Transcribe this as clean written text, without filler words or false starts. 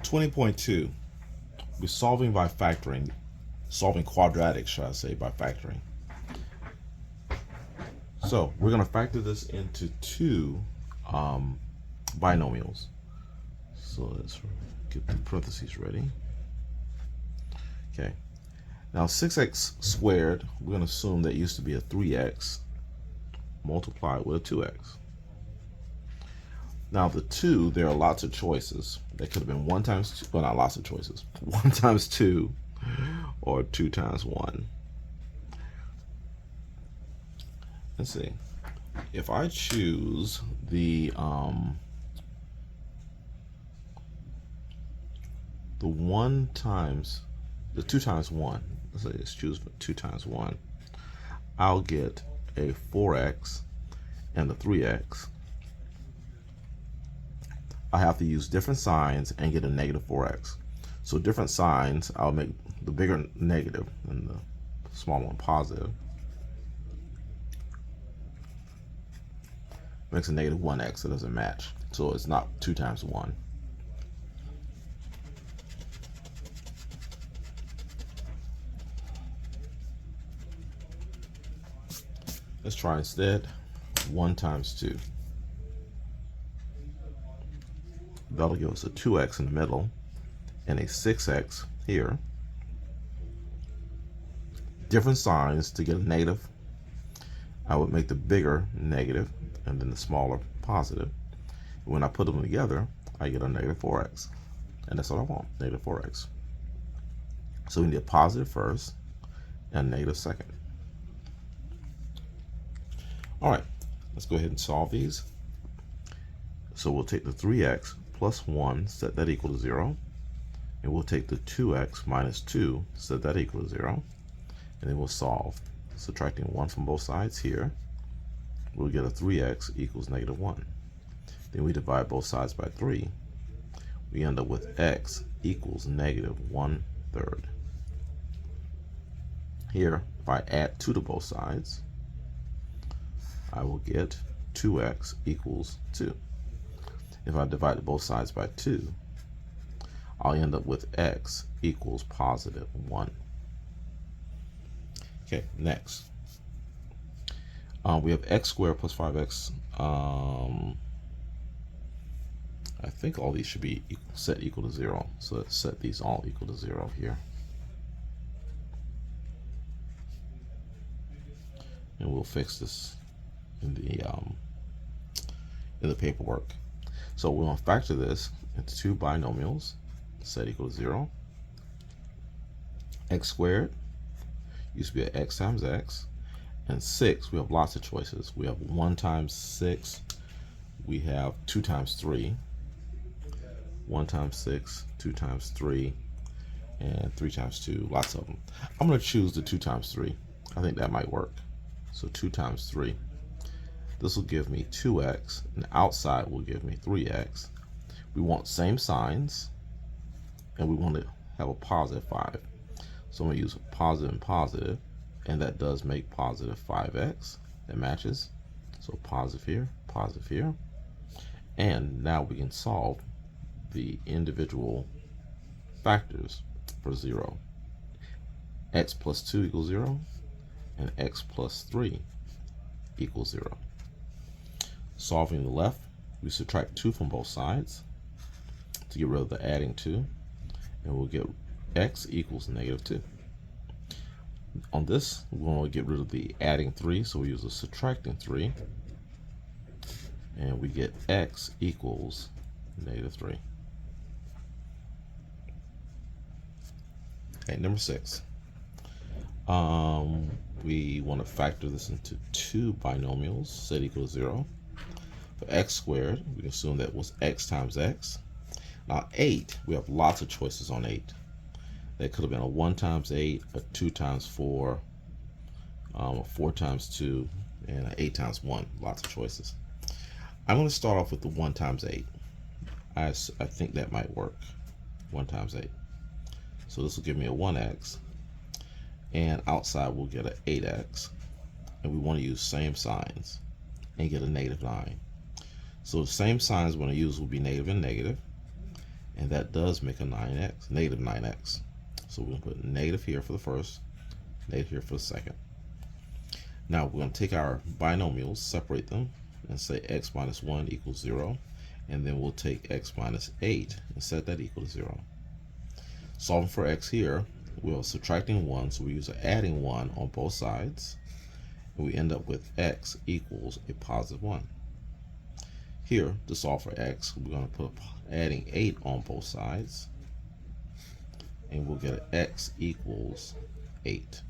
20.2, we're solving by factoring, solving quadratics, should I say, by factoring. So we're going to factor this into two binomials. So let's get the parentheses ready. Okay. Now 6x squared, we're going to assume that used to be a 3x multiplied with a 2x. Now the 2, there are lots of choices. That could have been 1 times 2, well, not lots of choices. 1 times 2 or 2 times 1. Let's see. If I choose the 2 times 1, let's choose 2 times 1, I'll get a 4x and a 3x. I have to use different signs and get a negative 4x. So different signs, I'll make the bigger negative and the smaller one positive. Makes a negative 1x, it doesn't match. So it's not 2 times 1. Let's try instead 1 times 2. That'll give us a 2x in the middle and a 6x here. Different signs to get a negative. I would make the bigger negative and then the smaller positive. When I put them together, I get a negative 4x. And that's what I want, negative 4x. So we need a positive first and a negative second. All right, let's go ahead and solve these. So we'll take the 3x plus 1, set that equal to 0. And we'll take the 2x minus 2, set that equal to 0. And then we'll solve. Subtracting 1 from both sides here, we'll get a 3x equals negative 1. Then we divide both sides by 3. We end up with x equals negative 1/3. Here, if I add 2 to both sides, I will get 2x equals 2. If I divide both sides by 2, I'll end up with x equals positive 1. Okay, next. We have x squared plus 5x. I think all these should be set equal to 0. So let's set these all equal to 0 here. And we'll fix this in the paperwork. So we're going to factor this into two binomials, set equal to 0. X squared used to be an x times x. And 6, we have lots of choices. We have 1 times 6. We have 2 times 3. 1 times 6, 2 times 3, and 3 times 2. Lots of them. I'm going to choose the 2 times 3. I think that might work. So 2 times 3. This will give me 2x, and outside will give me 3x. We want same signs, and we want to have a positive 5. So I'm going to use positive and positive, and that does make positive 5x. That matches. So positive here. And now we can solve the individual factors for 0. X plus 2 equals 0, and x plus 3 equals 0. Solving the left, we subtract 2 from both sides to get rid of the adding 2, and we'll get x equals negative 2. On this, we want to get rid of the adding 3, so we use a subtracting 3, and we get x equals negative 3. Okay, number 6. We want to factor this into two binomials, set equal to 0. For x squared, we can assume that was x times x. Now 8, we have lots of choices on 8. That could have been a 1 times 8, a 2 times 4, a 4 times 2, and an 8 times 1. Lots of choices. I'm going to start off with the 1 times 8. I think that might work. 1 times 8. So this will give me a 1x, and outside we'll get an 8x, and we want to use same signs and get a negative 9. So the same signs we're going to use will be negative and negative, and that does make a negative 9x. So we're going to put negative here for the first, negative here for the second. Now we're going to take our binomials, separate them, and say x minus 1 equals 0, and then we'll take x minus 8 and set that equal to 0. Solving for x here, we're subtracting 1, so we use adding 1 on both sides, and we end up with x equals a positive 1. Here, to solve for x, we're going to put adding 8 on both sides, and we'll get x equals 8.